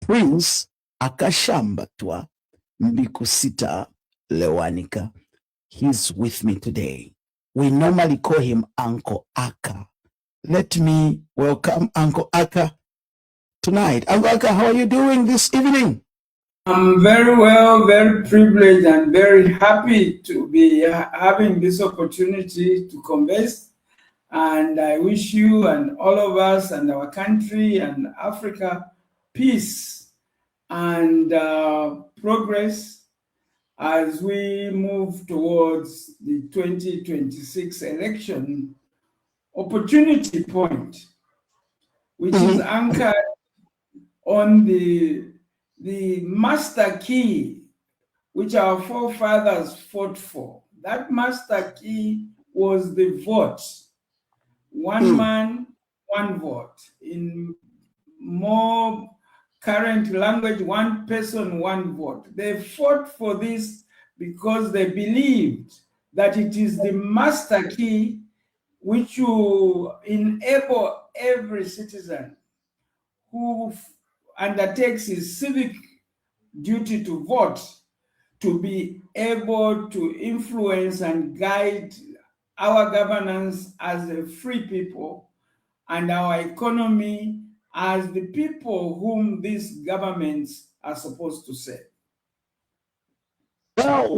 Prince Akashambatwa Mbikusita Lewanika. He's with me today. We normally call him Uncle Aka. Let me welcome Uncle Aka tonight. Uncle Aka, how are you doing this evening? I'm very well, very privileged and very happy to be having this opportunity to converse. And I wish you and all of us and our country and Africa peace and progress as we move towards the 2026 election opportunity point, which is anchored on the master key which our forefathers fought for. That master key was the vote. One man, one vote. In more current language, one person, one vote. They fought for this because they believed that it is the master key which will enable every citizen who undertakes his civic duty to vote to be able to influence and guide our governance as a free people and our economy as the people whom these governments are supposed to serve. Well.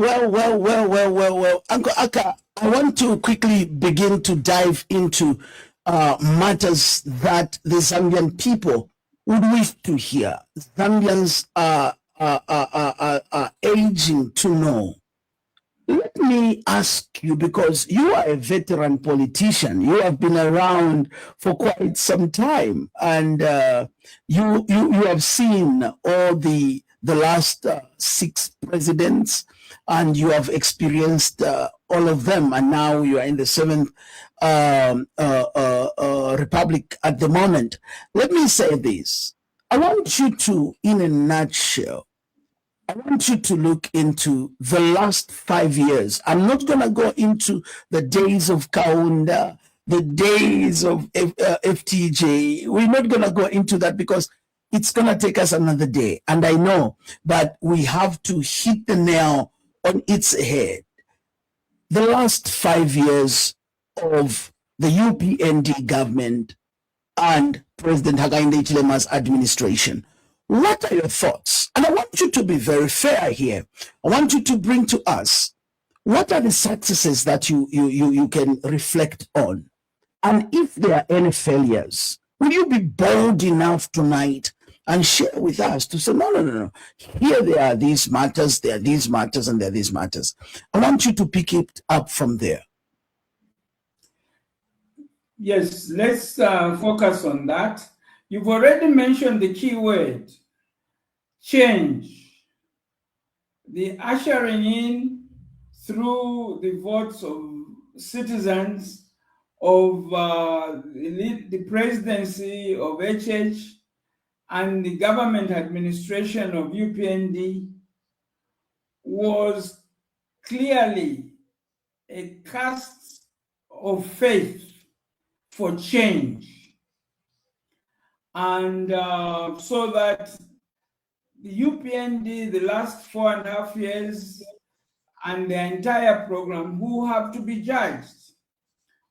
Uncle Aka, I want to quickly begin to dive into matters that the Zambian people would wish to hear. Zambians are aging to know. Let me ask you, because you are a veteran politician, you have been around for quite some time, and you have seen all the last 6 presidents, and you have experienced all of them, and now you are in the 7th republic at the moment. Let me say this. I want you to, in a nutshell, I want you to look into the last 5 years. I'm not going to go into the days of Kaunda, the days of FTJ. We're not going to go into that because it's going to take us another day. And I know that we have to hit the nail on its head. The last 5 years of the UPND government and President Hakainde Hichilema's administration. What are your thoughts? And I want you to be very fair here. I want you to bring to us, what are the successes that you can reflect on? And if there are any failures, will you be bold enough tonight and share with us to say, no. Here there are these matters, there are these matters, and there are these matters. I want you to pick it up from there. Yes, let's focus on that. You've already mentioned the key word, change. The ushering in through the votes of citizens of the presidency of HH and the government administration of UPND was clearly a cast of faith for change. And so that the UPND, the last 4.5 years, and the entire program, who have to be judged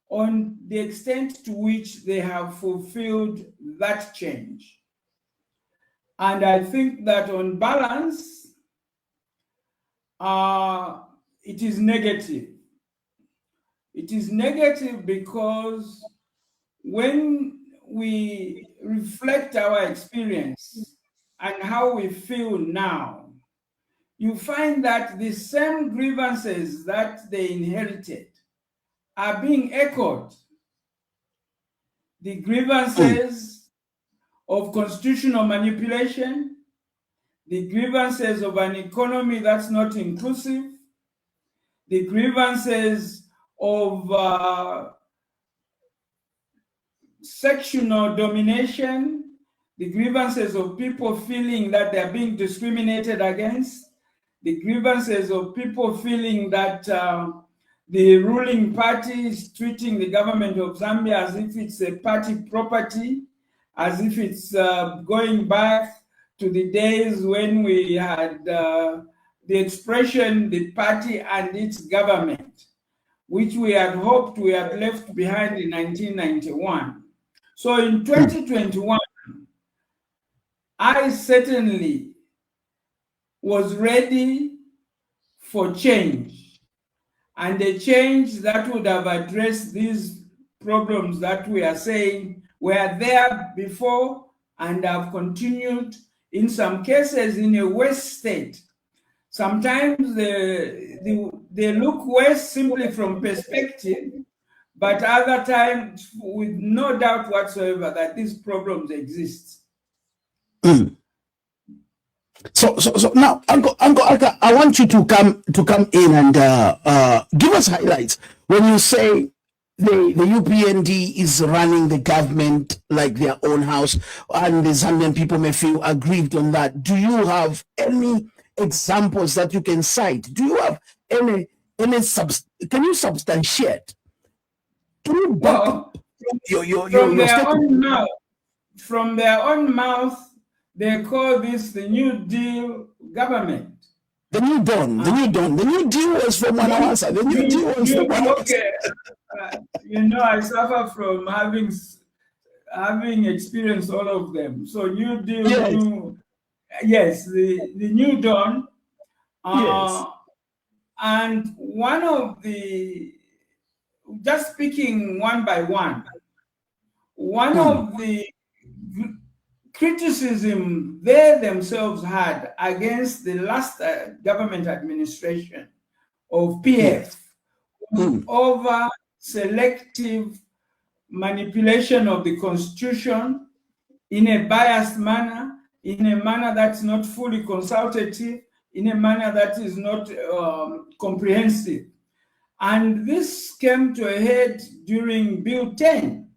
on the extent to which they have fulfilled that change. And I think that on balance, it is negative. It is negative because when we reflect our experience and how we feel now, you find that the same grievances that they inherited are being echoed. The grievances of constitutional manipulation, the grievances of an economy that's not inclusive, the grievances of sectional domination, the grievances of people feeling that they're being discriminated against, the grievances of people feeling that the ruling party is treating the government of Zambia as if it's a party property, as if it's going back to the days when we had the expression, the party and its government, which we had hoped we had left behind in 1991. So in 2021, I certainly was ready for change, and a change that would have addressed these problems that we are saying were there before and have continued, in some cases, in a worse state. Sometimes they look worse simply from perspective, but other times with no doubt whatsoever that these problems exist. So now, Uncle Aka, I want you to come in and give us highlights when you say the UPND is running the government like their own house, and the Zambian people may feel aggrieved on that. Do you have any examples that you can cite? Do you have any can you substantiate? Can you back up from their own mouth? From their own mouth, they call this the New Deal government. The New Dawn, the New Dawn. The New Deal was from Wanawasa. The New Deal was from Wanawasa. Okay. I suffer from having experienced all of them. So New Deal, yes, the New Dawn. Yes. And one of the, just speaking one by one, one of the criticism they themselves had against the last government administration of PF over selective manipulation of the constitution in a biased manner, in a manner that's not fully consultative, in a manner that is not comprehensive. And this came to a head during Bill 10.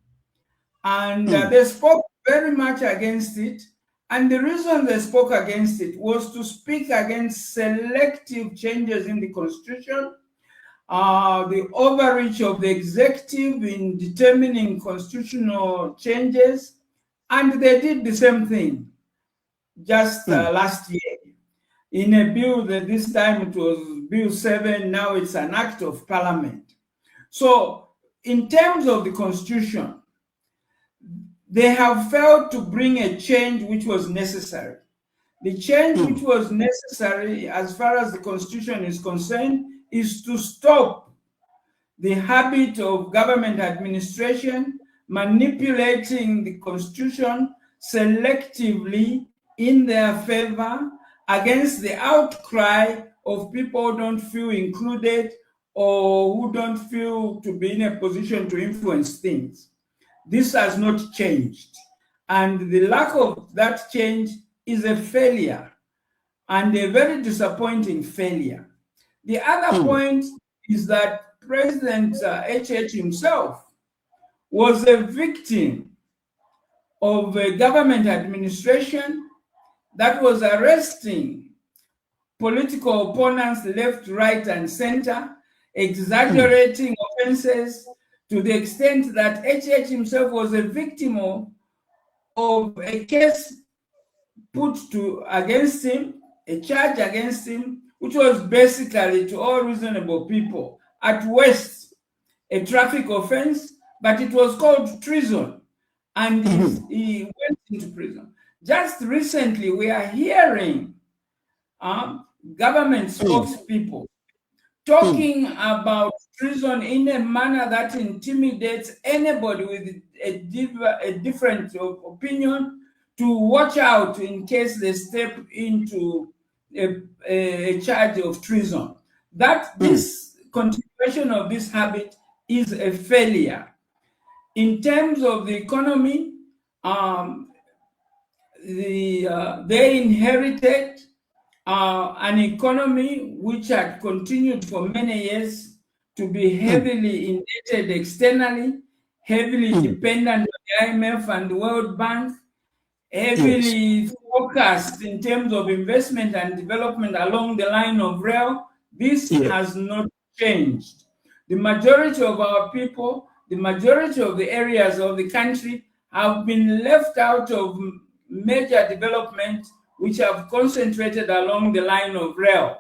And they spoke very much against it. And the reason they spoke against it was to speak against selective changes in the constitution, the overreach of the executive in determining constitutional changes. And they did the same thing just last year in a bill that this time it was Bill 7, now it's an act of parliament. So in terms of the constitution, they have failed to bring a change which was necessary. The change which was necessary as far as the constitution is concerned is to stop the habit of government administration manipulating the constitution selectively in their favor against the outcry of people who don't feel included or who don't feel to be in a position to influence things. This has not changed. And the lack of that change is a failure, and a very disappointing failure. The other point is that President HH himself was a victim of a government administration that was arresting political opponents left, right, and center, exaggerating offenses to the extent that HH himself was a victim of a case put against him, a charge against him, which was basically, to all reasonable people, at worst, a traffic offense, but it was called treason, and he went into prison. Just recently, we are hearing government spokespeople talking about treason in a manner that intimidates anybody with a different opinion to watch out in case they step into a charge of treason. That this continuation of this habit is a failure. In terms of the economy, they inherited an economy which had continued for many years to be heavily indebted externally, heavily dependent on the IMF and the World Bank, heavily focused in terms of investment and development along the line of rail. This has not changed. The majority of our people, the majority of the areas of the country have been left out of major development which have concentrated along the line of rail.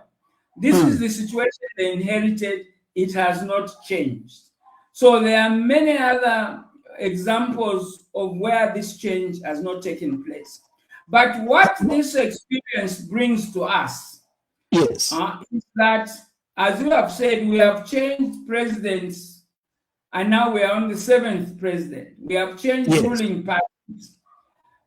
This is the situation they inherited. It has not changed. So there are many other examples of where this change has not taken place. But what this experience brings to us Yes. is that, as you have said, we have changed presidents, and now we are on the 7th president. We have changed ruling parties.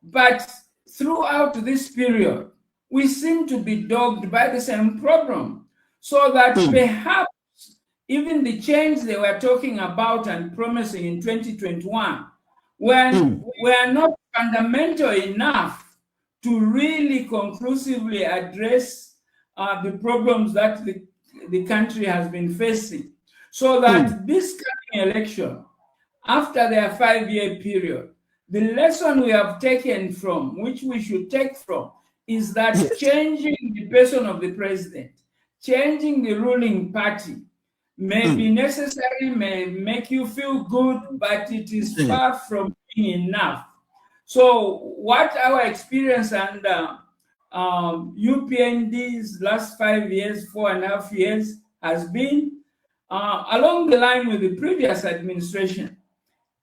But throughout this period, we seem to be dogged by the same problem. So that perhaps even the change they were talking about and promising in 2021 were not fundamental enough to really conclusively address the problems that the country has been facing. So that this coming election, after their 5-year period, the lesson we have taken from, which we should take from, is that changing the person of the president, changing the ruling party, may be necessary, may make you feel good, but it is far from being enough. So what our experience under UPND's last 5 years, 4.5 years, has been, along the line with the previous administration,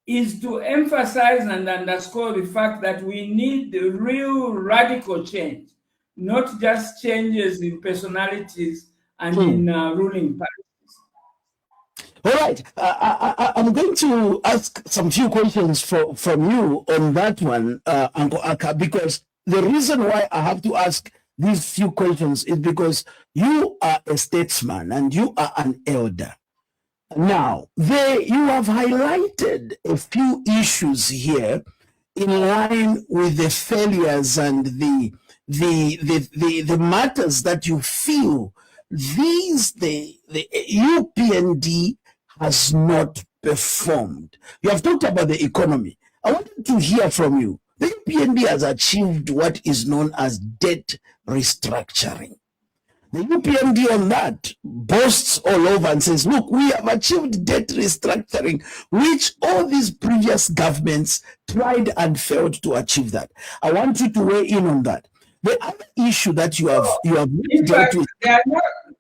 is to emphasize and underscore the fact that we need the real radical change, not just changes in personalities and in ruling parties. All right, I'm going to ask some few questions from you on that one, Uncle Aka, because the reason why I have to ask these few questions is because you are a statesman and you are an elder. Now, you have highlighted a few issues here in line with the failures and the matters that you feel the UPND has not performed. You have talked about the economy. I wanted to hear from you. The UPND has achieved what is known as debt restructuring. The UPND on that boasts all over and says, look, we have achieved debt restructuring, which all these previous governments tried and failed to achieve that. I want you to weigh in on that. The other issue that you have in fact,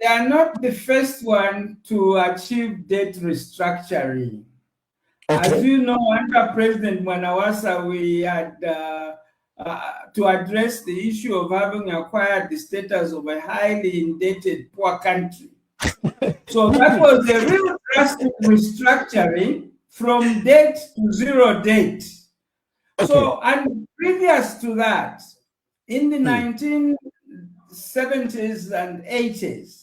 they are not the first one to achieve debt restructuring. Okay. As you know, under President Mwanawasa, we had to address the issue of having acquired the status of a highly indebted poor country. So that was a real drastic restructuring from debt to zero debt. Okay. So, and previous to that, in the 1970s and 80s,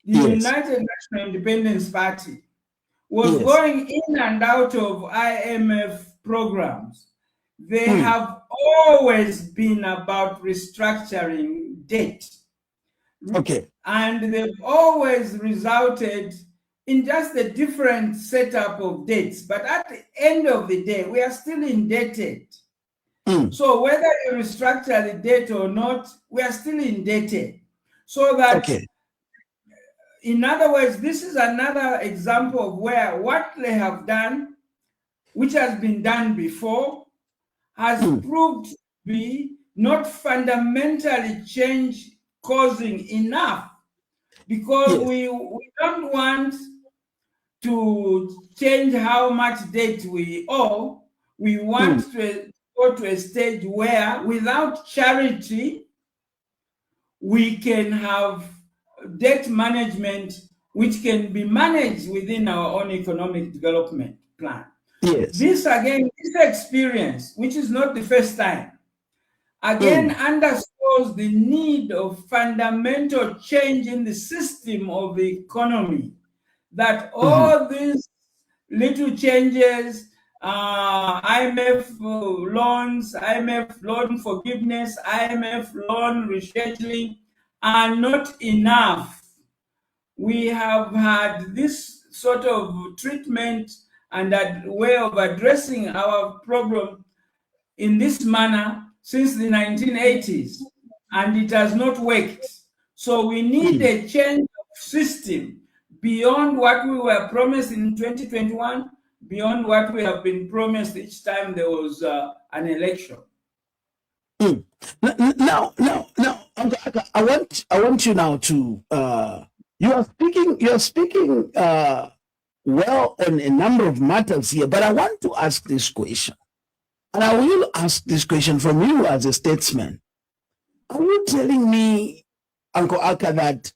the United National Independence Party was going in and out of IMF programs. They have always been about restructuring debt. Okay. And they've always resulted in just a different setup of debts. But at the end of the day, we are still indebted. So whether you restructure the debt or not, we are still indebted. So that, in other words, this is another example of where what they have done, which has been done before, has proved to be not fundamentally change causing enough, because we don't want to change how much debt we owe. We want to go to a stage where, without charity, we can have debt management which can be managed within our own economic development plan. Yes. This experience, which is not the first time, again underscores the need of fundamental change in the system of the economy, that all these little changes, IMF loans, IMF loan forgiveness, IMF loan rescheduling, are not enough. We have had this sort of treatment and that way of addressing our problem in this manner since the 1980s, and it has not worked. So we need a change of system beyond what we were promised in 2021, beyond what we have been promised each time there was an election. Mm. Now, I want you now to you are speaking well on a number of matters here, but I want to ask this question, and I will ask this question from you as a statesman. Are you telling me, Uncle Aka, that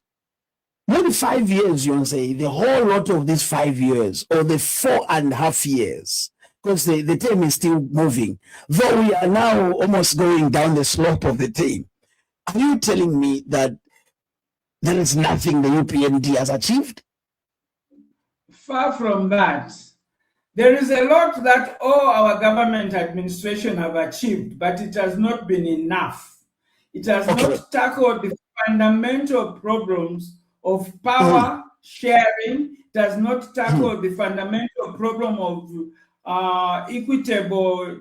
more than 5 years, you want to say, the whole lot of these 5 years, or the 4.5 years, because the team is still moving, though we are now almost going down the slope of the team. Are you telling me that there is nothing the UPND has achieved? Far from that. There is a lot that all our government administration have achieved, but it has not been enough. It has Okay. not tackled the fundamental problems of Mm, power sharing. It has not tackled the fundamental problem of equitable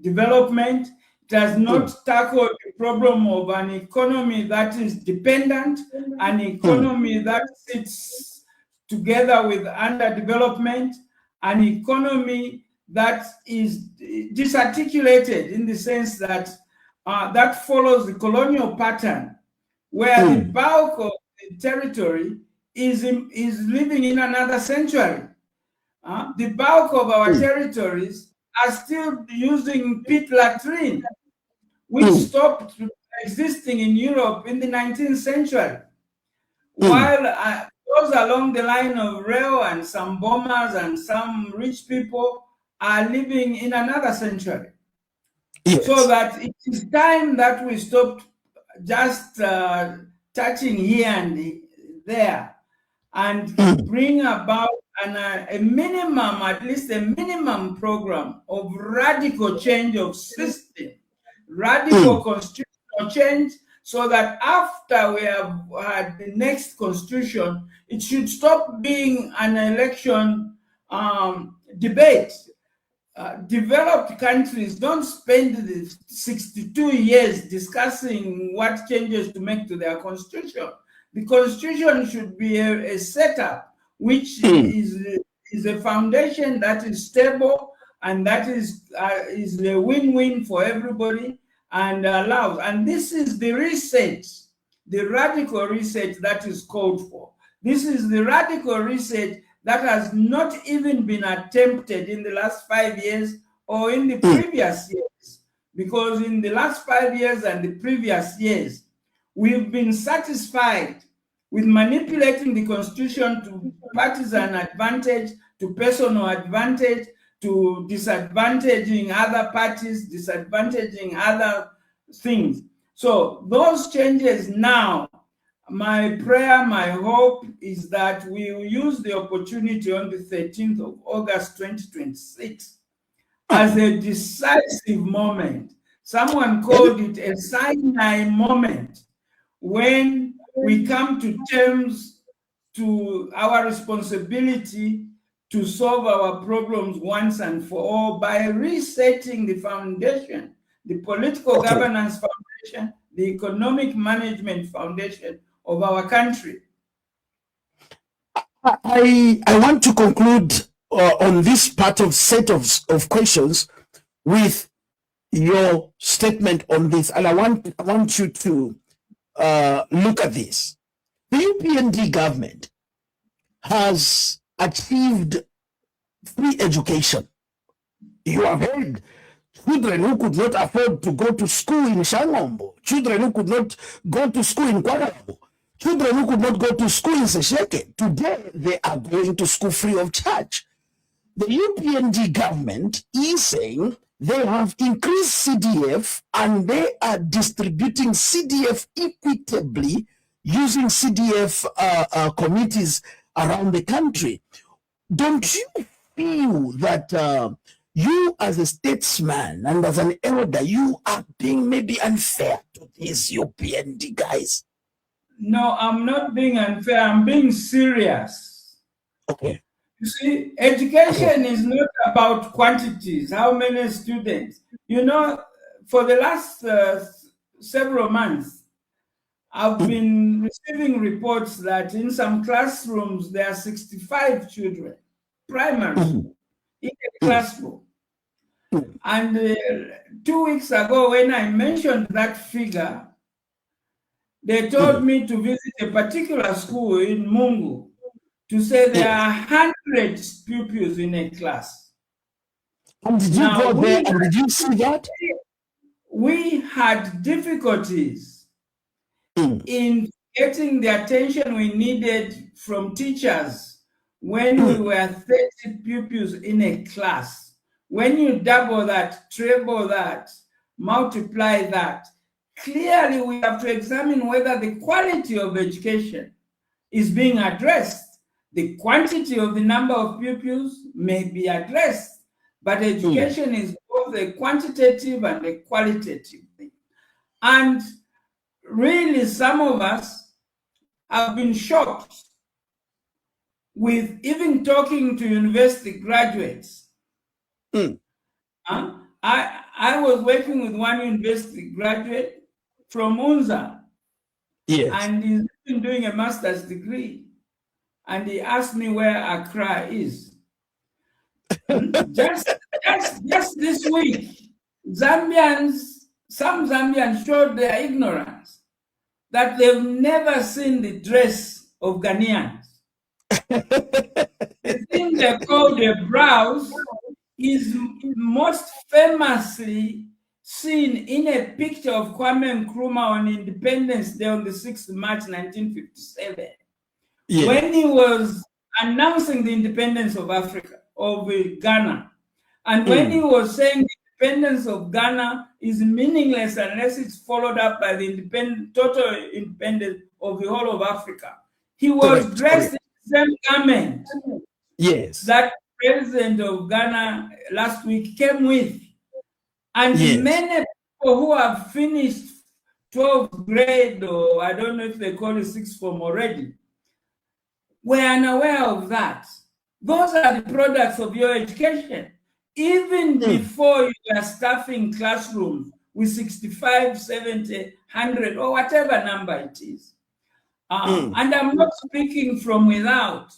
development. It has not tackled the problem of an economy that is dependent, an economy that sits together with underdevelopment, an economy that is disarticulated in the sense that that follows the colonial pattern, where the bulk of the territory is living in another century. The bulk of our territories are still using pit latrine, which stopped existing in Europe in the 19th century, while those along the line of rail and some bombers and some rich people are living in another century. Yes. So that it is time that we stop just touching here and there and bring about a minimum, at least a minimum program of radical change of system, radical constitutional change, so that after we have had the next constitution, it should stop being an election debate. Developed countries don't spend the 62 years discussing what changes to make to their constitution. The constitution should be a setup which is a foundation that is stable and that is a win-win for everybody and allows. And this is the reset, the radical reset that is called for. This is the radical reset that has not even been attempted in the last 5 years or in the previous years. Because in the last 5 years and the previous years, we've been satisfied with manipulating the constitution to partisan advantage, to personal advantage, to disadvantaging other parties, disadvantaging other things. So those changes now, my prayer, my hope is that we will use the opportunity on the 13th of August 2026 as a decisive moment. Someone called it a Sinai moment, when we come to terms to our responsibility to solve our problems once and for all by resetting the foundation, the political governance foundation, the economic management foundation of our country. I want to conclude on this part of set of questions with your statement on this, and I want you to look at this. The UPND government has achieved free education. You have heard children who could not afford to go to school in Shangombo, children who could not go to school in Kwarabo, children who could not go to school in Sesheke. Today, they are going to school free of charge. The UPND government is saying they have increased CDF and they are distributing CDF equitably using CDF committees around the country. Don't you feel that you as a statesman and as an elder, you are being maybe unfair to these UPND guys? No, I'm not being unfair. I'm being serious. Okay. You see, education is not about quantities, how many students. You know, for the last several months, I've been receiving reports that in some classrooms there are 65 children, primary, in a classroom. And 2 weeks ago, when I mentioned that figure, they told me to visit a particular school in Mungu to say there Yes. are 100 pupils in a class. And did you Now, go there and did you see that? we had difficulties in getting the attention we needed from teachers when we were 30 pupils in a class. When you double that, treble that, multiply that, clearly we have to examine whether the quality of education is being addressed. The quantity of the number of pupils may be addressed, but education is both a quantitative and a qualitative thing. And really, some of us have been shocked with even talking to university graduates. I was working with one university graduate from Unza, Yes. and he's been doing a master's degree. And he asked me where Accra is. Just this week, some Zambians showed their ignorance that they've never seen the dress of Ghanaians. The thing they call the blouse is most famously seen in a picture of Kwame Nkrumah on Independence Day on the 6th of March 1957, when he was announcing the independence of Africa, of Ghana. And when he was saying the independence of Ghana is meaningless unless it's followed up by the total independence of the whole of Africa, he was dressed in the same garment that president of Ghana last week came with. And many people who have finished 12th grade, or I don't know if they call it sixth form already, were unaware of that. Those are the products of your education. Even before you are staffing classrooms with 65, 70, 100, or whatever number it is. And I'm not speaking from without,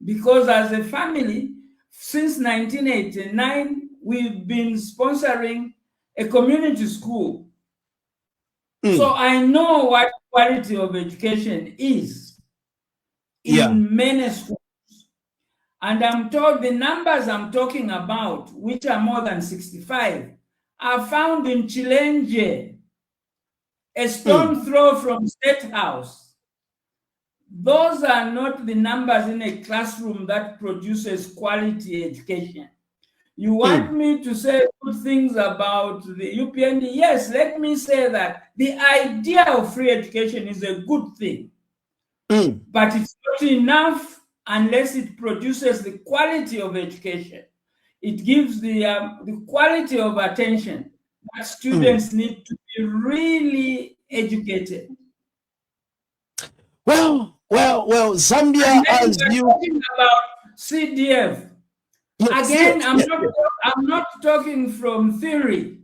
because as a family, since 1989, we've been sponsoring a community school. So I know what quality of education is in many schools. And I'm told the numbers I'm talking about, which are more than 65, are found in Chilenje, a stone throw from State House. Those are not the numbers in a classroom that produces quality education. You want me to say good things about the UPND? Yes, let me say that the idea of free education is a good thing. But it's not enough unless it produces the quality of education. It gives the quality of attention that students need to be really educated. Well, Zambia, as you talking about CDF. Again, I'm not talking from theory.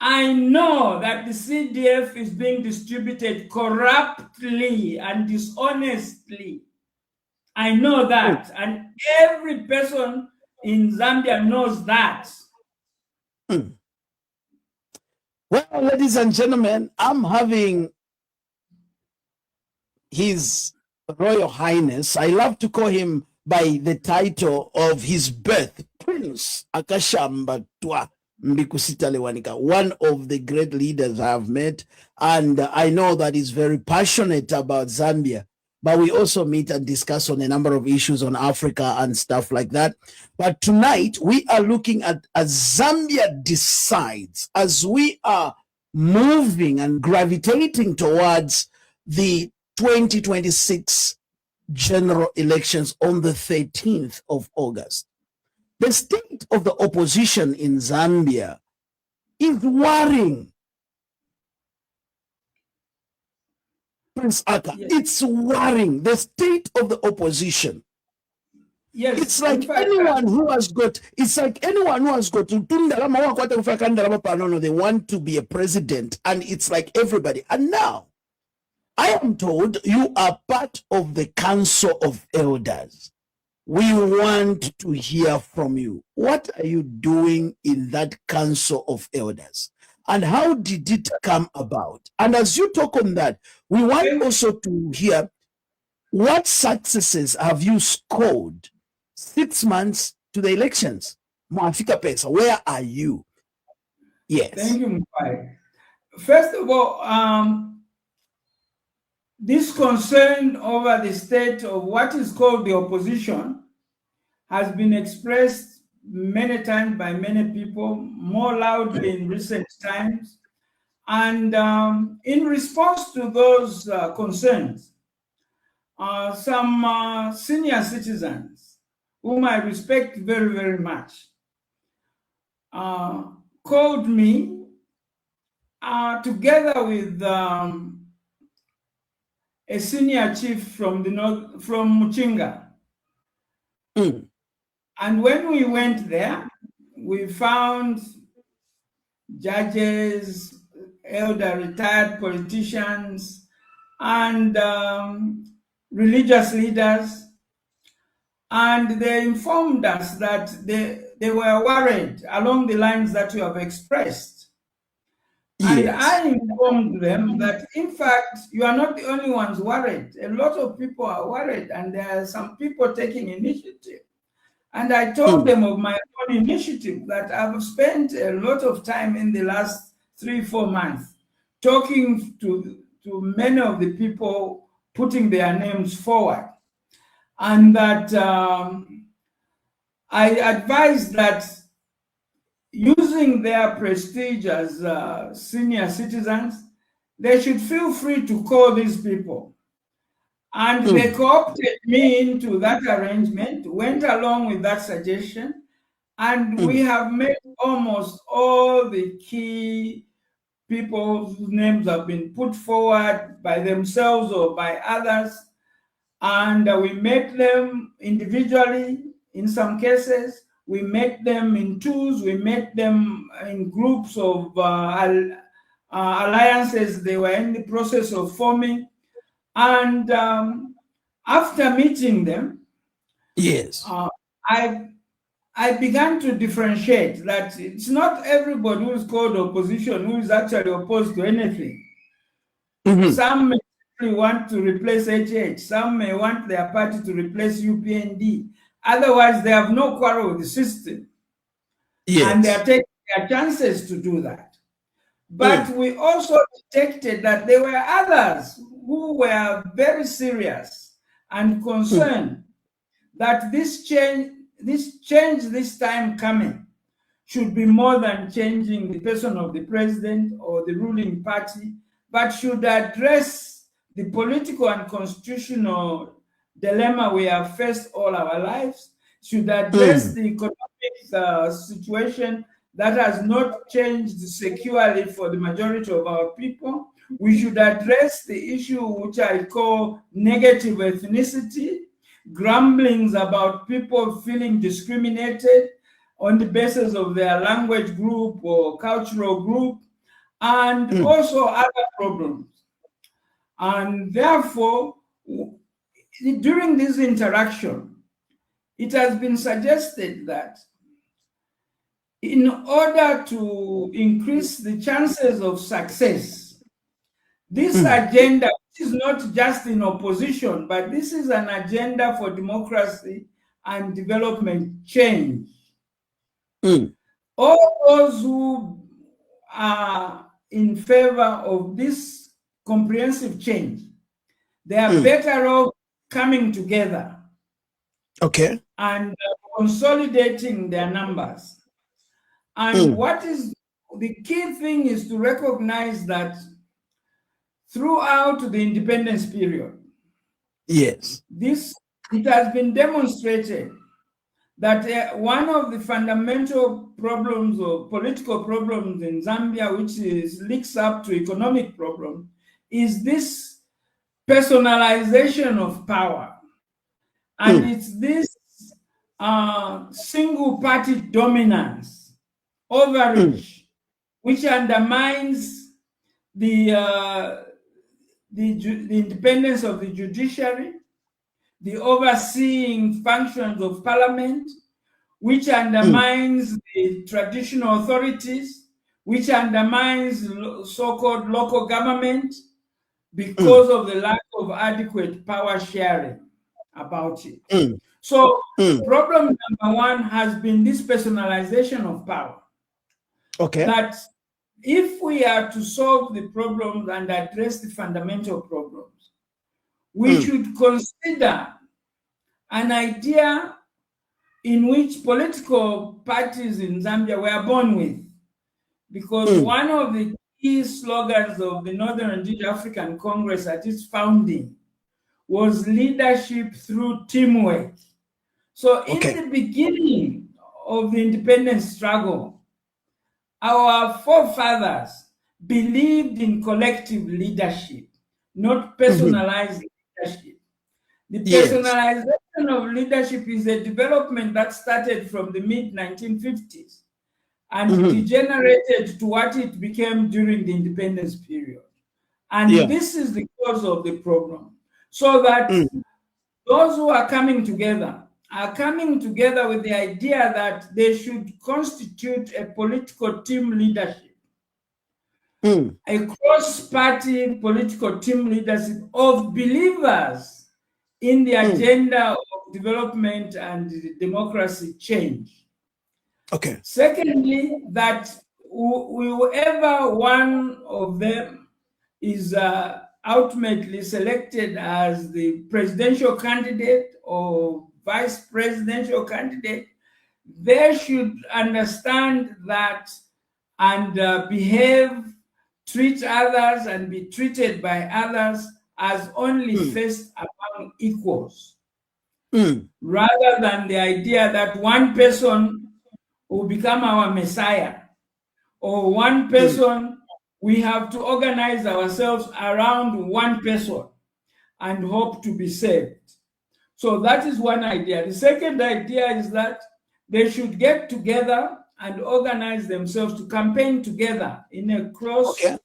I know that the CDF is being distributed corruptly and dishonestly. I know that, and every person in Zambia knows that. Well, ladies and gentlemen, I'm having His Royal Highness, I love to call him by the title of his birth, Prince Akashambatwa Mbikusita Lewanika, one of the great leaders I have met. And I know that he's very passionate about Zambia, but we also meet and discuss on a number of issues on Africa and stuff like that. But tonight we are looking at as Zambia decides, as we are moving and gravitating towards the 2026 general elections on the 13th of August. The state of the opposition in Zambia is worrying. Prince Aka, it's worrying. The state of the opposition. Yes, it's like anyone who has got they want to be a president, and it's like everybody. And now I am told you are part of the Council of Elders. We want to hear from you. What are you doing in that council of elders? And how did it come about? And as you talk on that, we want also to hear what successes have you scored 6 months to the elections? Mwafika Pesa, where are you? Yes. Thank you, Mufai. First of all, this concern over the state of what is called the opposition has been expressed many times by many people, more loudly in recent times. And in response to those concerns, some senior citizens, whom I respect very, very much, called me together with a senior chief from the north, from Muchinga. And when we went there, we found judges, elder retired politicians, and religious leaders. And they informed us that they were worried along the lines that you have expressed. And Yes. I informed them that, in fact, you are not the only ones worried. A lot of people are worried, and there are some people taking initiative. And I told them of my own initiative, that I've spent a lot of time in the last 3-4 months talking to many of the people, putting their names forward. And that I advised that using their prestige as senior citizens, they should feel free to call these people. And they co-opted me into that arrangement, went along with that suggestion, and we have made almost all the key people whose names have been put forward by themselves or by others, and we met them individually in some cases. We met them in twos, we met them in groups of alliances they were in the process of forming. And after meeting them, yes, I began to differentiate that it's not everybody who is called opposition who is actually opposed to anything. Some may want to replace HH, some may want their party to replace UPND. Otherwise, they have no quarrel with the system. yes. And they are taking their chances to do that. But we also detected that there were others who were very serious and concerned that this change this time coming should be more than changing the person of the president or the ruling party, but should address the political and constitutional dilemma we have faced all our lives, should address the economic situation that has not changed securely for the majority of our people. We should address the issue which I call negative ethnicity, grumblings about people feeling discriminated on the basis of their language group or cultural group, and also other problems. And therefore, during this interaction, it has been suggested that in order to increase the chances of success, this agenda, which is not just in opposition, but this is an agenda for democracy and development change. All those who are in favor of this comprehensive change, they are better off coming together, okay, and consolidating their numbers. And what is the key thing is to recognize that throughout the independence period, yes, it has been demonstrated that one of the fundamental problems or political problems in Zambia, which links up to economic problem, is this personalization of power. And it's this single party dominance, overreach, which undermines the independence of the judiciary, the overseeing functions of parliament, which undermines the traditional authorities, which undermines so-called local government because of the lack of adequate power sharing about it. So problem number one has been this personalization of power. Okay. That if we are to solve the problems and address the fundamental problems, we should consider an idea in which political parties in Zambia were born with. Because one of the key slogans of the Northern and East African Congress at its founding was leadership through teamwork. So in the beginning of the independence struggle, our forefathers believed in collective leadership, not personalized leadership. The personalization of leadership is a development that started from the mid-1950s and degenerated to what it became during the independence period. And this is the cause of the problem. So that those who are coming together with the idea that they should constitute a political team leadership, a cross-party political team leadership of believers in the agenda of development and democracy change. Okay. Secondly, that whoever one of them is ultimately selected as the presidential candidate or vice presidential candidate, they should understand that and treat others and be treated by others as only first among equals, rather than the idea that one person will become our messiah, or one person, we have to organize ourselves around one person and hope to be saved. So that is one idea. The second idea is that they should get together and organize themselves to campaign together in a cross-party,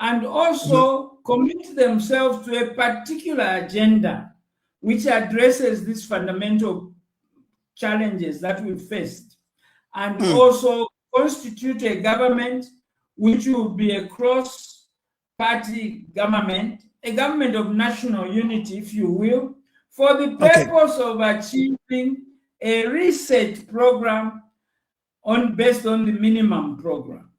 and also commit themselves to a particular agenda which addresses these fundamental challenges that we faced, and also constitute a government which will be a cross-party government, a government of national unity, if you will, for the purpose of achieving a reset program based on the minimum program.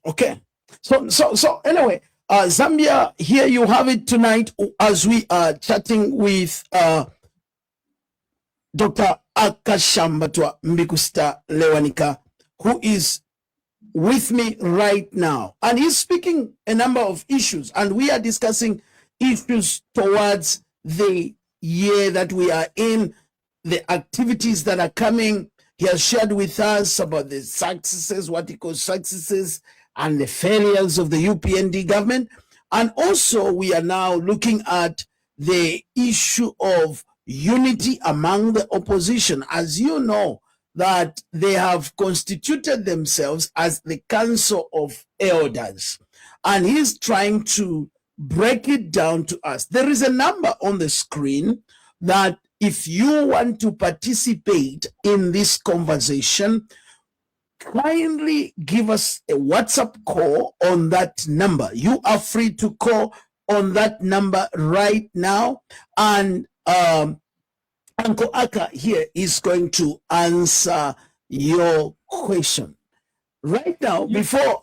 Okay. So anyway, Zambia, here you have it tonight as we are chatting with Dr. Akashambatwa Mbikusita Lewanika, who is with me right now. And he's speaking a number of issues, and we are discussing issues towards the year that we are in, the activities that are coming. He has shared with us about the successes, what he calls successes, and the failures of the UPND government. And also we are now looking at the issue of unity among the opposition. As you know, that they have constituted themselves as the Council of Elders, and he's trying to break it down to us. There is a number on the screen that if you want to participate in this conversation, kindly give us a WhatsApp call on that number. You are free to call on that number right now, and Uncle Aka here is going to answer your question. Right now, before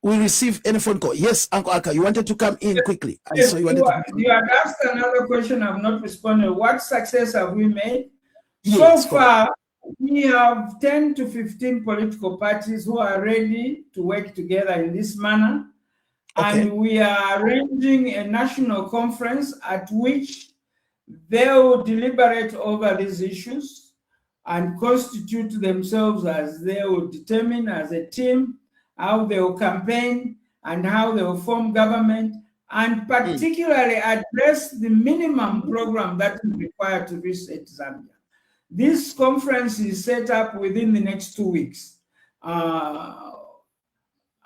we receive any phone call. Yes, Uncle Aka, you wanted to come in quickly. Yes, so you had asked another question I've not responded. What success have we made? Yes, so far, we have 10 to 15 political parties who are ready to work together in this manner. And we are arranging a national conference at which they will deliberate over these issues and constitute themselves as they will determine as a team how they will campaign and how they will form government, and particularly address the minimum program that is required to reset Zambia. This conference is set up within the next 2 weeks. So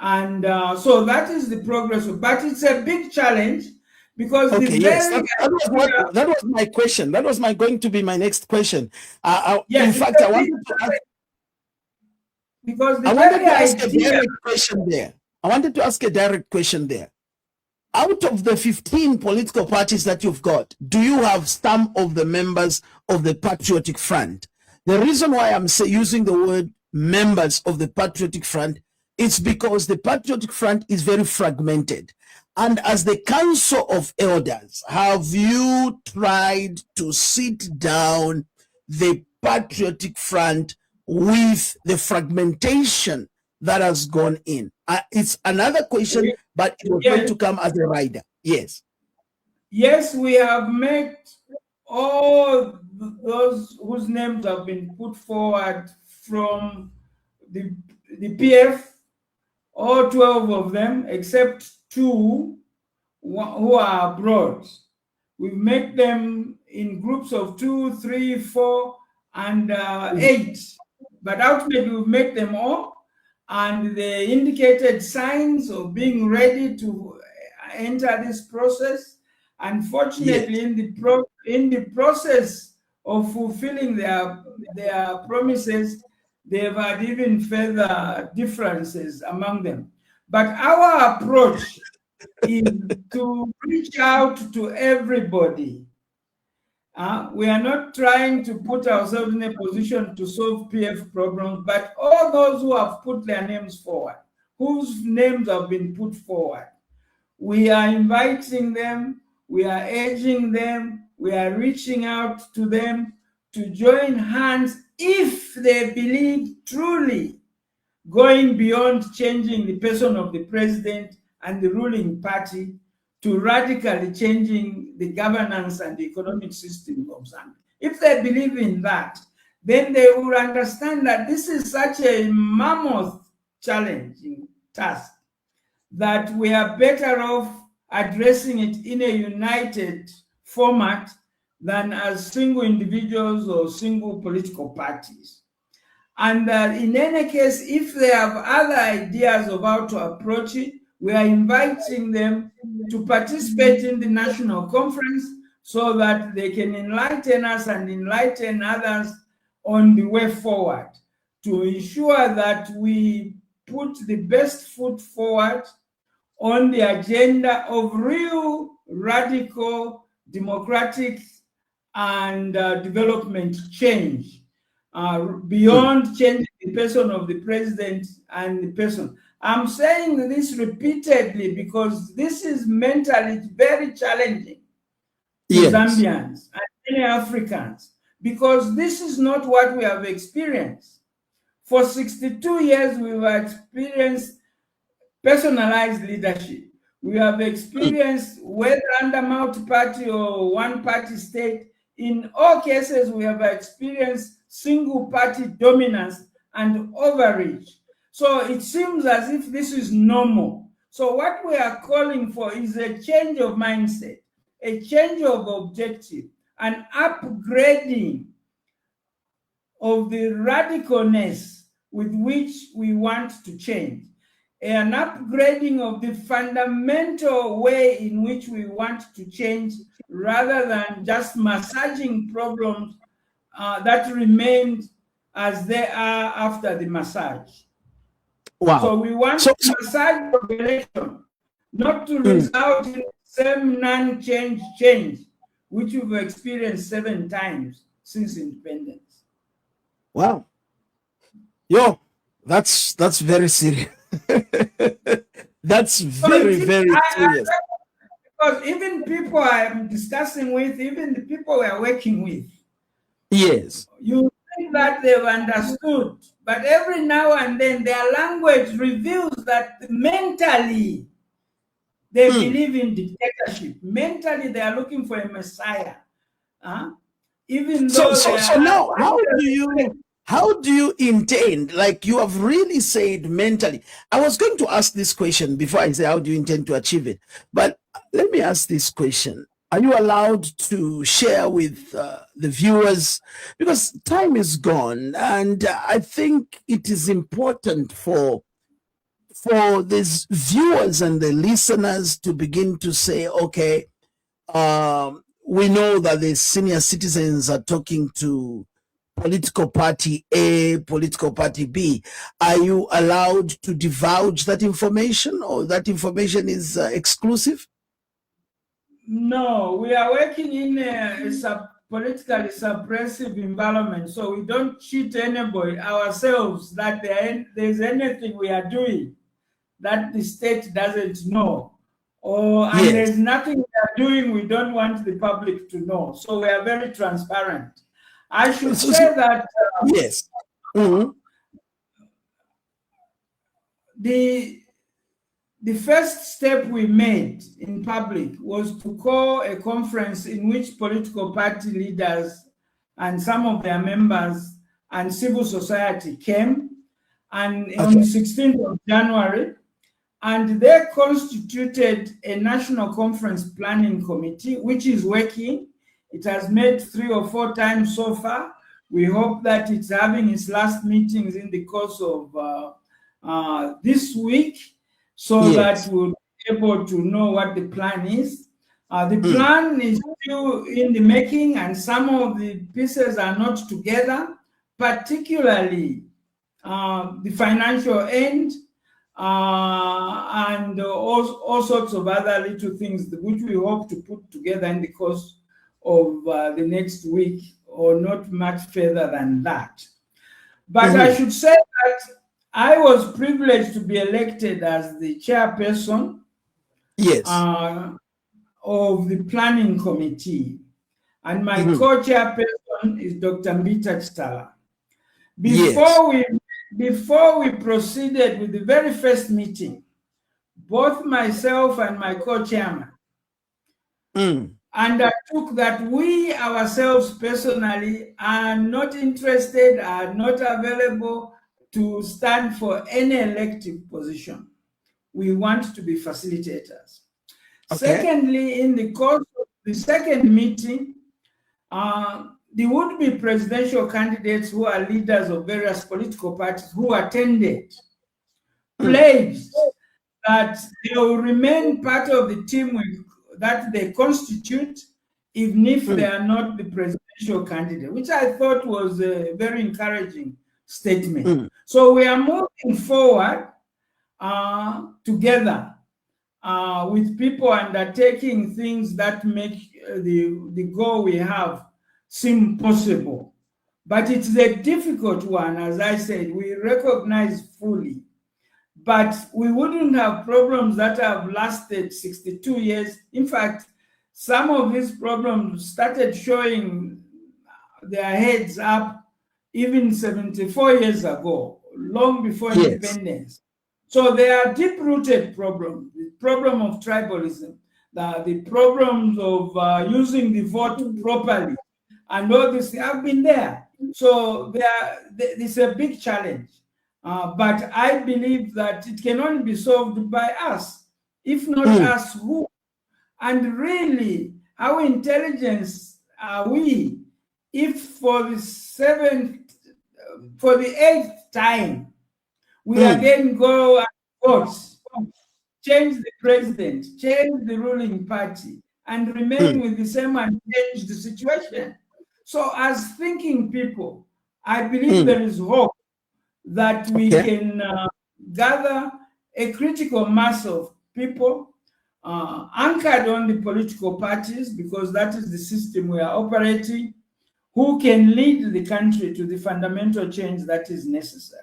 that is the progress, but it's a big challenge Because okay, yes, that was my question. That was going to be my next question. Yes, in fact, I wanted to ask. Because the I wanted to ask idea, a direct question there. I wanted to ask a direct question there. Out of the 15 political parties that you've got, do you have some of the members of the Patriotic Front? The reason why I'm using the word members of the Patriotic Front is because the Patriotic Front is very fragmented. And as the Council of Elders, have you tried to sit down the Patriotic Front with the fragmentation that has gone in? It's another question, but it was going to come as a rider. Yes. Yes, we have met all those whose names have been put forward from the PF, all 12 of them, except 2 who are abroad. We've met them in groups of 2, 3, 4, and 8. But ultimately, we've met them all, and they indicated signs of being ready to enter this process. Unfortunately, yes, in the process of fulfilling their promises, they've had even further differences among them. But our approach is to reach out to everybody. We are not trying to put ourselves in a position to solve PF problems, but all those who have put their names forward, whose names have been put forward, we are inviting them, we are urging them, we are reaching out to them to join hands if they believe truly going beyond changing the person of the president and the ruling party to radically changing the governance and the economic system of Zambia. If they believe in that, then they will understand that this is such a mammoth challenging task that we are better off addressing it in a united format than as single individuals or single political parties. And in any case, if they have other ideas of how to approach it, we are inviting them to participate in the national conference so that they can enlighten us and enlighten others on the way forward to ensure that we put the best foot forward on the agenda of real radical democratic and development change beyond changing the person of the president and the person. I'm saying this repeatedly because this is mentally very challenging to Zambians and many Africans, because this is not what we have experienced. For 62 years, we have experienced personalized leadership. We have experienced, whether under multi-party or one-party state, in all cases, we have experienced single-party dominance and overreach. So it seems as if this is normal. So what we are calling for is a change of mindset, a change of objective, an upgrading of the radicalness with which we want to change, an upgrading of the fundamental way in which we want to change, rather than just massaging problems that remained as they are after the massage. Wow. So we want to massage the election, not to result in the same non-change change, which we've experienced 7 times since independence. Wow. Yo, that's very serious. That's very, very serious. Because even people I'm discussing with, even the people we are working with, yes, you think that they've understood, but every now and then their language reveals that mentally they believe in dictatorship. Mentally, they are looking for a messiah. Even though so now, how do you intend, like you have really said mentally? I was going to ask this question before I say how do you intend to achieve it, but let me ask this question. Are you allowed to share with the viewers, because time is gone, and I think it is important for these viewers and the listeners to begin to say, okay, we know that the senior citizens are talking to political party A, political party B. Are you allowed to divulge that information, or that information is exclusive? No, we are working in a politically suppressive environment, so we don't cheat anybody ourselves that there's anything we are doing that the state doesn't know. And Yes. there's nothing we are doing we don't want the public to know. So we are very transparent. I should say that yes. Mm-hmm. The first step we made in public was to call a conference in which political party leaders and some of their members and civil society came, and on the 16th of January, and they constituted a national conference planning committee, which is working. It has met 3 or 4 times so far. We hope that it's having its last meetings in the course of this week, so that we'll be able to know what the plan is. The plan is still in the making, and some of the pieces are not together, particularly the financial end, and all sorts of other little things which we hope to put together in the course of the next week, or not much further than that. But I should say that I was privileged to be elected as the chairperson of the planning committee, and my co-chairperson is Dr. Mbita Chitala. Before we proceeded with the very first meeting, both myself and my co-chairman undertook that we ourselves personally are not interested, are not available to stand for any elective position. We want to be facilitators. Secondly, in the course of the second meeting, the would-be presidential candidates who are leaders of various political parties who attended pledged that they will remain part of the team that they constitute, even if they are not the presidential candidate, which I thought was a very encouraging statement. So we are moving forward together with people undertaking things that make the goal we have seem possible. But it's a difficult one, as I said, we recognize fully. But we wouldn't have problems that have lasted 62 years. In fact, some of these problems started showing their heads up even 74 years ago, long before independence. So they are deep-rooted problems. The problem of tribalism, the problems of using the vote properly, and all this have been there. So this is a big challenge. But I believe that it can only be solved by us. If not us, who? And really, how intelligent are we if for the 8th time we again go and vote, change the president, change the ruling party, and remain with the same unchanged situation? So as thinking people, I believe there is hope that we can gather a critical mass of people anchored on the political parties, because that is the system we are operating, who can lead the country to the fundamental change that is necessary.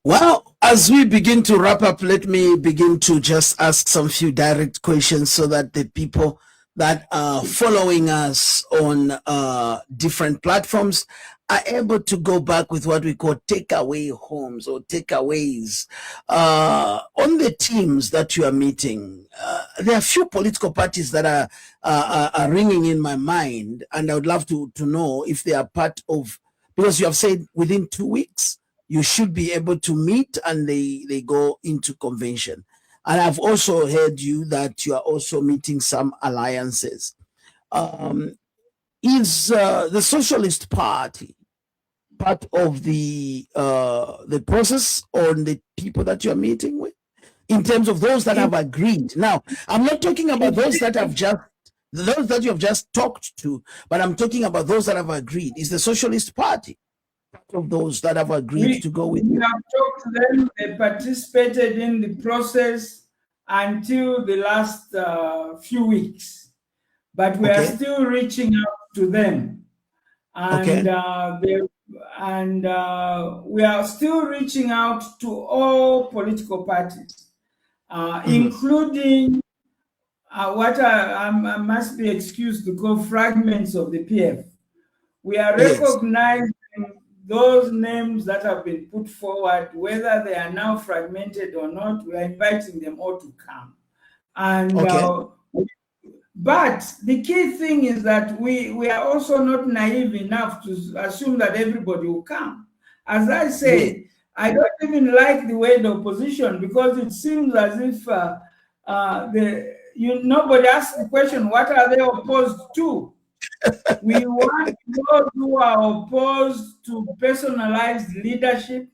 Well, as we begin to wrap up, let me begin to just ask some few direct questions so that the people that are following us on different platforms are able to go back with what we call takeaway homes or takeaways. On the teams that you are meeting, there are few political parties that are ringing in my mind, and I would love to know if they are part of, because you have said within 2 weeks, you should be able to meet and they go into convention. And I've also heard you that you are also meeting some alliances. Is the Socialist Party part of the process on the people that you're meeting with, in terms of those that have agreed? Now, I'm not talking about those that have just Those that you have just talked to, but I'm talking about those that have agreed. Is the Socialist Party of those that have agreed to go with you? We have talked to them. They participated in the process until the last few weeks, but we are still reaching out to them, and we are still reaching out to all political parties, including what I must be excused to call fragments of the PF. We are recognizing those names that have been put forward, whether they are now fragmented or not. We are inviting them all to come. And but the key thing is that we are also not naive enough to assume that everybody will come. As I say, I don't even like the way the opposition, because it seems as if nobody asks the question, what are they opposed to? We want those who are opposed to personalized leadership.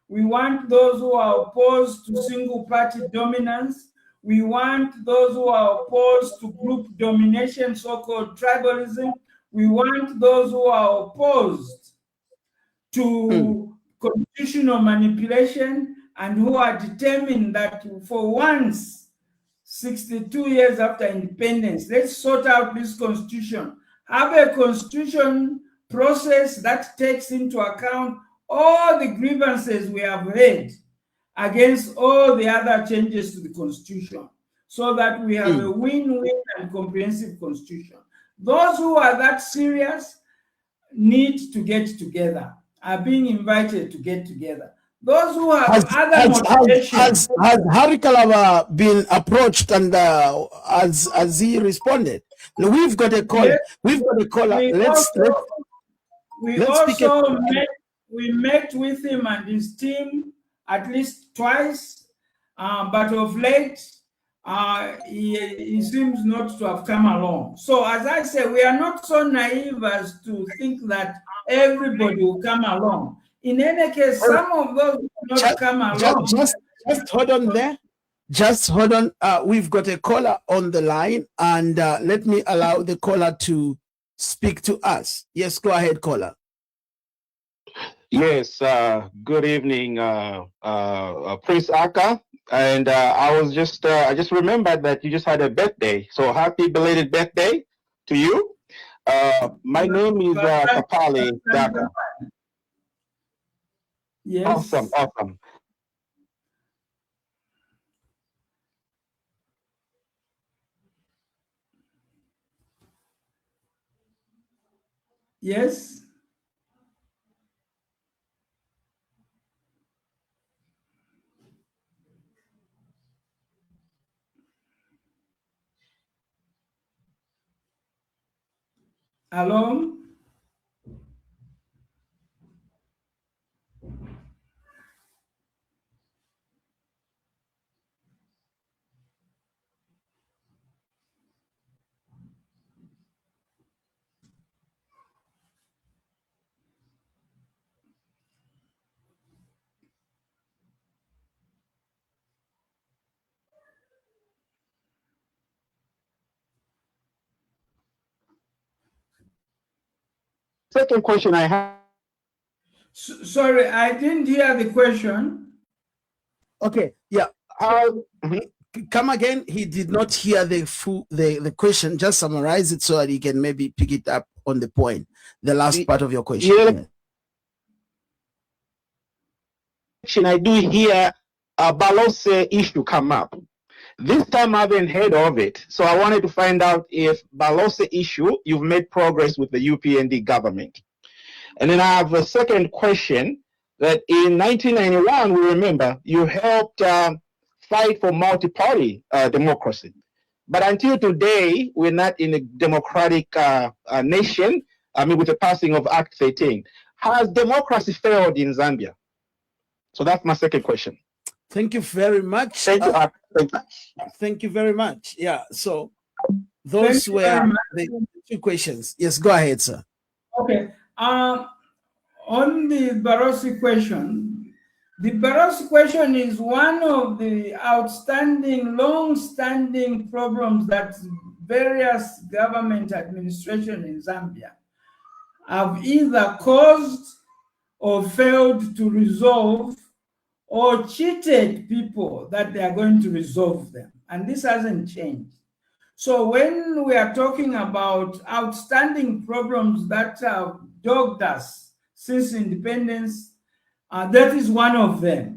We want those who are opposed to single party dominance. We want those who are opposed to group domination, so-called tribalism. We want those who are opposed to constitutional manipulation and who are determined that for once, 62 years after independence, let's sort out this constitution. Have a constitution process that takes into account all the grievances we have had against all the other changes to the constitution, so that we have a win-win and comprehensive constitution. Those who are that serious need to get together, are being invited to get together. Those who have other motivations. Has Hari Kalava been approached, and has he responded? We've got a call. Yes. We've got a caller. We met with him and his team at least twice, but of late, he seems not to have come along. So as I say, we are not so naive as to think that everybody will come along. In any case, some of those will not come along. Just hold on there. Just hold on. We've got a caller on the line, and let me allow the caller to speak to us. Yes, go ahead, caller. Yes, good evening, Prince Aka. And I just remembered that you just had a birthday. So happy belated birthday to you. My name is Kapali Daka. Yes. Awesome. Yes. Hello? Second question I have. Sorry, I didn't hear the question. Okay, yeah. Come again. He did not hear the question. Just summarize it so that he can maybe pick it up on the point. The last part of your question. Yeah. I do hear a Balose issue come up. This time I haven't heard of it. So I wanted to find out if Balose issue, you've made progress with the UPND government. And then I have a second question that in 1991, we remember you helped fight for multi-party democracy. But until today, we're not in a democratic nation, with the passing of Act 13. Has democracy failed in Zambia? So that's my second question. Thank you very much. Thank you very much. Yeah, so those were the two questions. Yes, go ahead, sir. Okay. On the Barroso question, the Barroso question is one of the outstanding, long-standing problems that various government administration in Zambia have either caused or failed to resolve or cheated people that they are going to resolve them. And this hasn't changed. So when we are talking about outstanding problems that have dogged us since independence, that is one of them.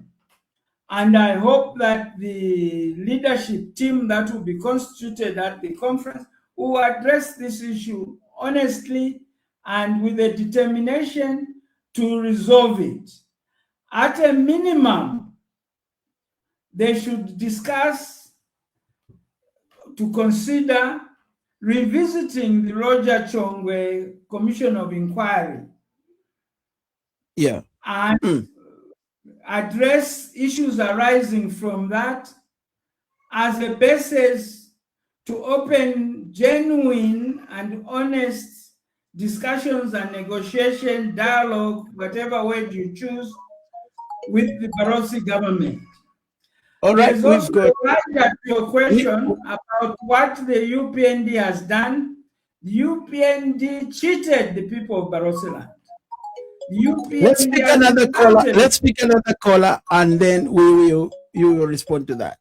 And I hope that the leadership team that will be constituted at the conference will address this issue honestly and with a determination to resolve it. At a minimum, they should discuss to consider revisiting the Roger Chongwe Commission of Inquiry. Yeah. And address issues arising from that as a basis to open genuine and honest discussions and negotiation, dialogue, whatever word you choose, with the Barroso government. All right, there's also to your question about what the UPND has done. The UPND cheated the people of Barroso land. Let's pick another caller. Let's pick another caller, and then you will respond to that.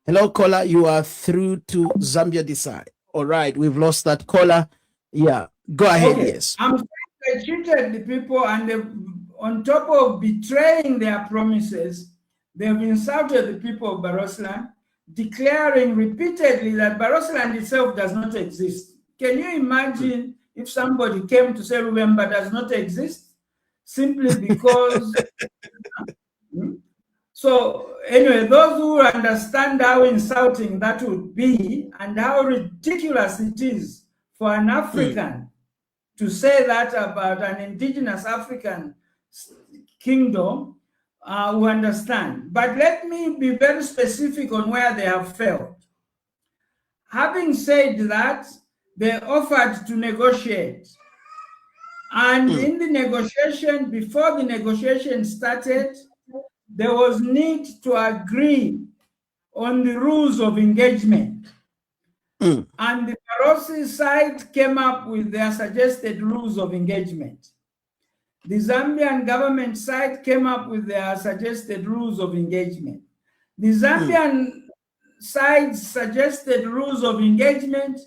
Hello, caller. You are through to Zambia Decide. All right, we've lost that caller. Yeah, go ahead. Okay. Yes. I'm saying they cheated the people, and they, on top of betraying their promises, they've insulted the people of Barroso land, declaring repeatedly that Barroso land itself does not exist. Can you imagine if somebody came to say Rubemba does not exist simply because? So anyway, those who understand how insulting that would be and how ridiculous it is for an African to say that about an indigenous African kingdom, who understand. But let me be very specific on where they have failed. Having said that, they offered to negotiate. And in the negotiation, before the negotiation started, there was need to agree on the rules of engagement. And the Barroso side came up with their suggested rules of engagement. The Zambian government side came up with their suggested rules of engagement. The Zambian side's suggested rules of engagement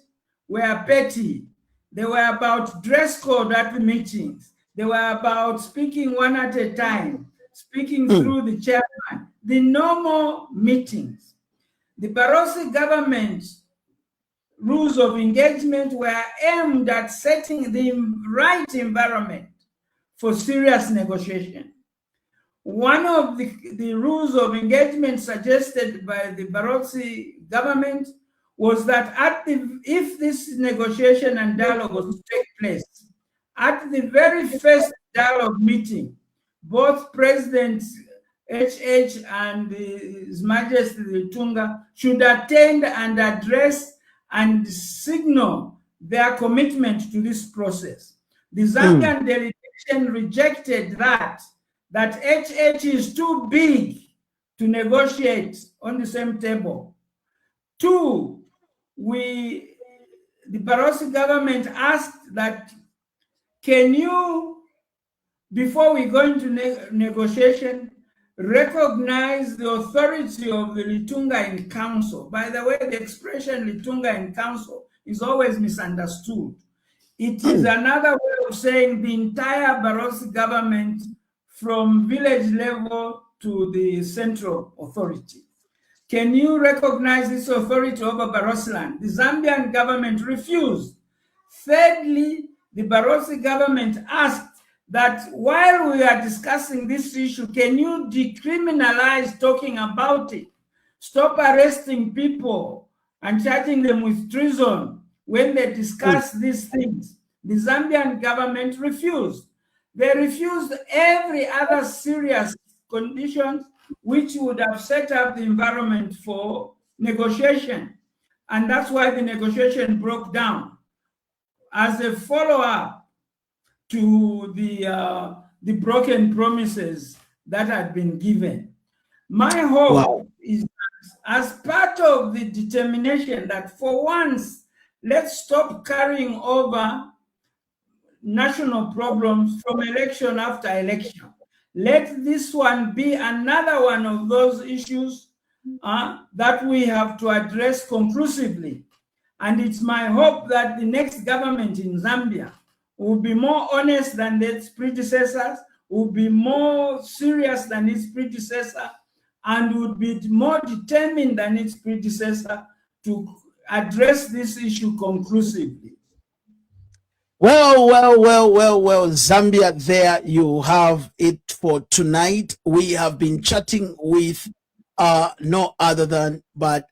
were petty. They were about dress code at the meetings. They were about speaking one at a time, speaking through the chairman, the normal meetings. The Barroso government's rules of engagement were aimed at setting the right environment for serious negotiation. One of the rules of engagement suggested by the Barroso government was that if this negotiation and dialogue was to take place, at the very first dialogue meeting, both President HH and His Majesty Letunga should attend and address and signal their commitment to this process. The Zambian delegation rejected that HH is too big to negotiate on the same table. Two, the Barroso government asked that, can you, before we go into negotiation, recognize the authority of the Letunga in council. By the way, the expression Letunga in council is always misunderstood. It is another way of saying the entire Barroso government from village level to the central authority. Can you recognize this authority over Barroso land? The Zambian government refused. Thirdly, the Barroso government asked that while we are discussing this issue, can you decriminalize talking about it? Stop arresting people and charging them with treason when they discuss these things. The Zambian government refused. They refused every other serious condition which would have set up the environment for negotiation. And that's why the negotiation broke down. As a follow-up to the broken promises that had been given. My hope is that as part of the determination that for once, let's stop carrying over national problems from election after election. Let this one be another one of those issues that we have to address conclusively. And it's my hope that the next government in Zambia will be more honest than its predecessors, will be more serious than its predecessor, and would be more determined than its predecessor to address this issue conclusively. Well, Zambia, there you have it for tonight. We have been chatting with no other than but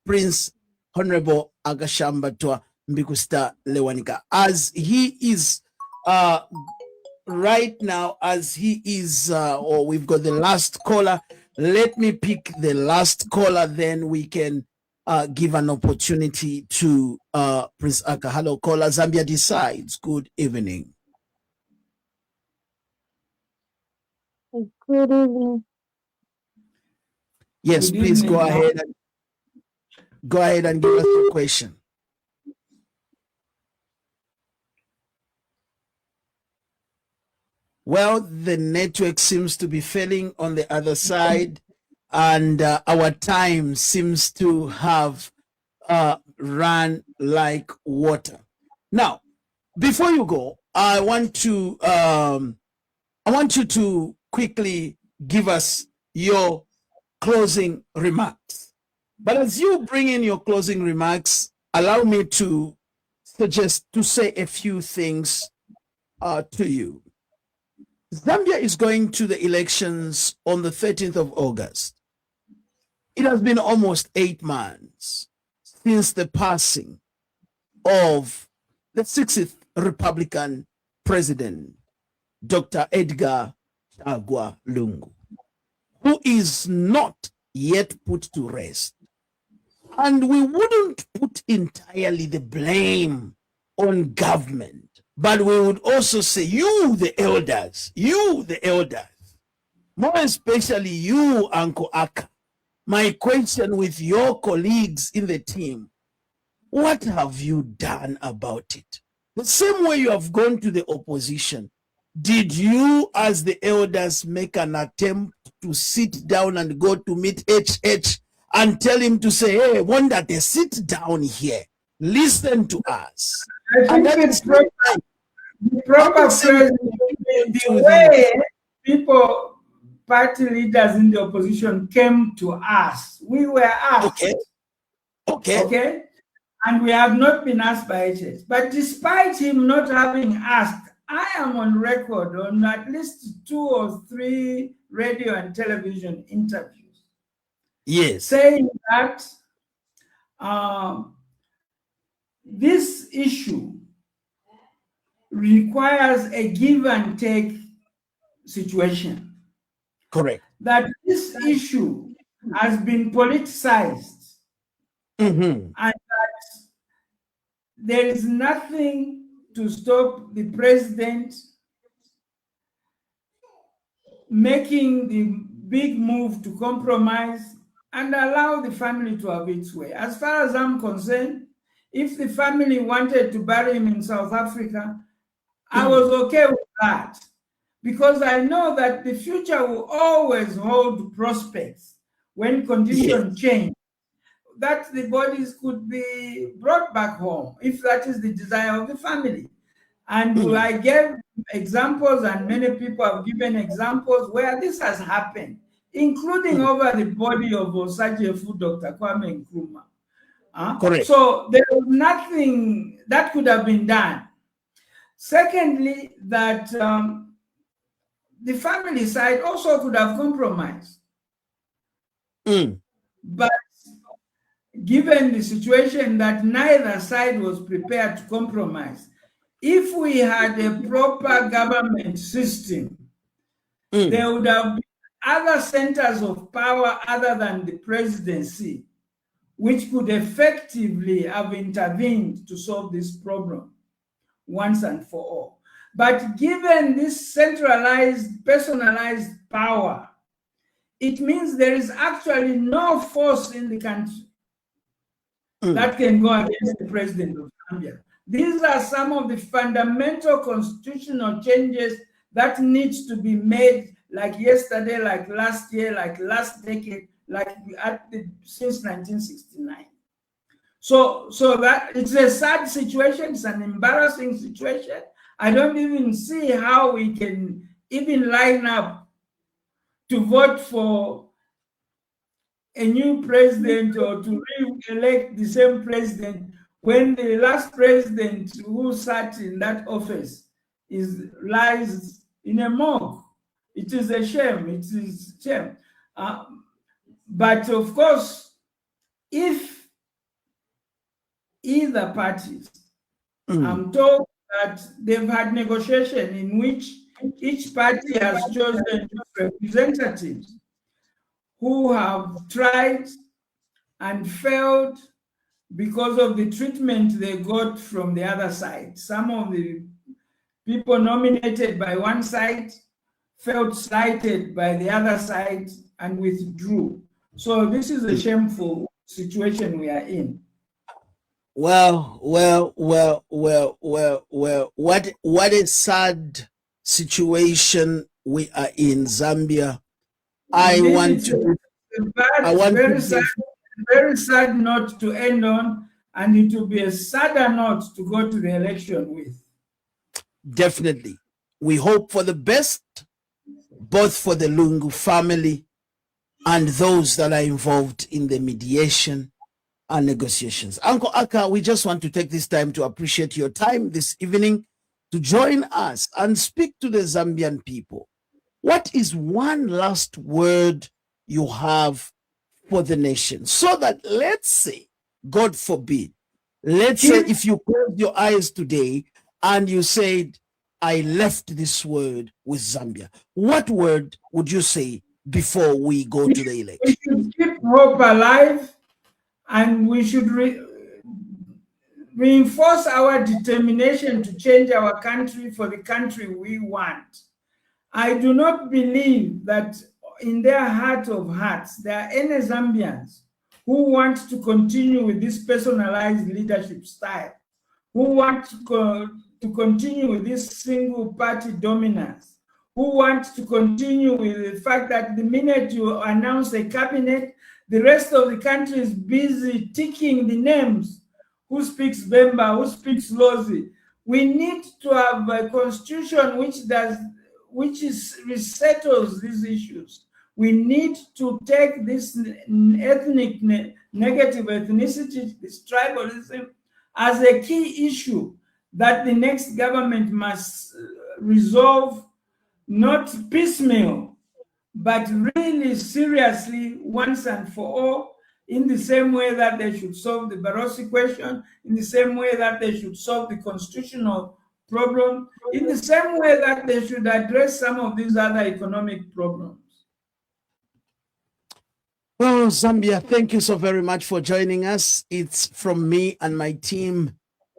Prince Honorable Akashambatwa Mbikusita Lewanika. As he is right now, as he is, or we've got the last caller. Let me pick the last caller, then we can give an opportunity to Prince Aka. Hello, caller. Zambia Decides. Good evening. Good evening. Yes, Good please evening. go ahead and give us your question. Well, the network seems to be failing on the other side, and our time seems to have run like water. Now, before you go, I want you to quickly give us your closing remarks. But as you bring in your closing remarks, allow me to suggest to say a few things to you. Zambia is going to the elections on the 13th of August. It has been almost 8 months since the passing of the 60th Republican President, Dr. Edgar Chagwa Lungu, who is not yet put to rest. And we wouldn't put entirely the blame on government, but we would also say, you, the elders, more especially you, Uncle Aka. My question with your colleagues in the team, what have you done about it? The same way you have gone to the opposition, did you as the elders make an attempt to sit down and go to meet HH and tell him to say, hey, wonder they sit down here, listen to us? I think the proper phrase, the way people, party leaders in the opposition came to us, we were asked. Okay. And we have not been asked by HS. But despite him not having asked, I am on record on at least 2 or 3 radio and television interviews. Yes. Saying that this issue requires a give and take situation. Correct. That this issue has been politicized, and that there is nothing to stop the president making the big move to compromise and allow the family to have its way. As far as I'm concerned, if the family wanted to bury him in South Africa, I was okay with that, because I know that the future will always hold prospects when conditions change, that the bodies could be brought back home if that is the desire of the family. And I gave examples, and many people have given examples where this has happened, including over the body of Osajefu, Dr. Kwame Nkrumah. Correct. So there was nothing that could have been done. Secondly, that the family side also could have compromised. But given the situation that neither side was prepared to compromise, if we had a proper government system, there would have been other centers of power other than the presidency, which could effectively have intervened to solve this problem once and for all. But given this centralized, personalized power, it means there is actually no force in the country that can go against the president of Zambia. These are some of the fundamental constitutional changes that needs to be made, like yesterday, like last year, like last decade, like since 1969. So that it's a sad situation, it's an embarrassing situation. I don't even see how we can even line up to vote for a new president or to re-elect the same president when the last president who sat in that office lies in a morgue. It is a shame. It is a shame. But of course, if either parties, I'm told that they've had negotiation in which each party has chosen representatives who have tried and failed because of the treatment they got from the other side. Some of the people nominated by one side felt slighted by the other side and withdrew. So this is a shameful situation we are in. Well, what a sad situation we are in Zambia. Very sad note to end on, and it will be a sadder note to go to the election with. Definitely. We hope for the best, both for the Lungu family and those that are involved in the mediation and negotiations. Uncle Aka, we just want to take this time to appreciate your time this evening to join us and speak to the Zambian people. What is one last word you have for the nation? So that, let's say, God forbid, let's say if you closed your eyes today and you said, I left this word with Zambia, what word would you say before we go to the election? We should keep hope alive, and we should reinforce our determination to change our country for the country we want. I do not believe that in their heart of hearts there are any Zambians who want to continue with this personalized leadership style, who want to continue with this single party dominance, who want to continue with the fact that the minute you announce a cabinet, the rest of the country is busy ticking the names. Who speaks Bemba, who speaks Lozi? We need to have a constitution which resettles these issues. We need to take this ethnic, negative ethnicity, this tribalism, as a key issue that the next government must resolve, not piecemeal, but really seriously once and for all, in the same way that they should solve the Barroso question, in the same way that they should solve the constitutional problem, in the same way that they should address some of these other economic problems. Well, Zambia, thank you so very much for joining us. It's from me and my team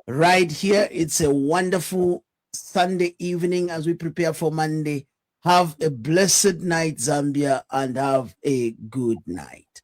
right here. It's a wonderful Sunday evening as we prepare for Monday. Have a blessed night, Zambia, and have a good night.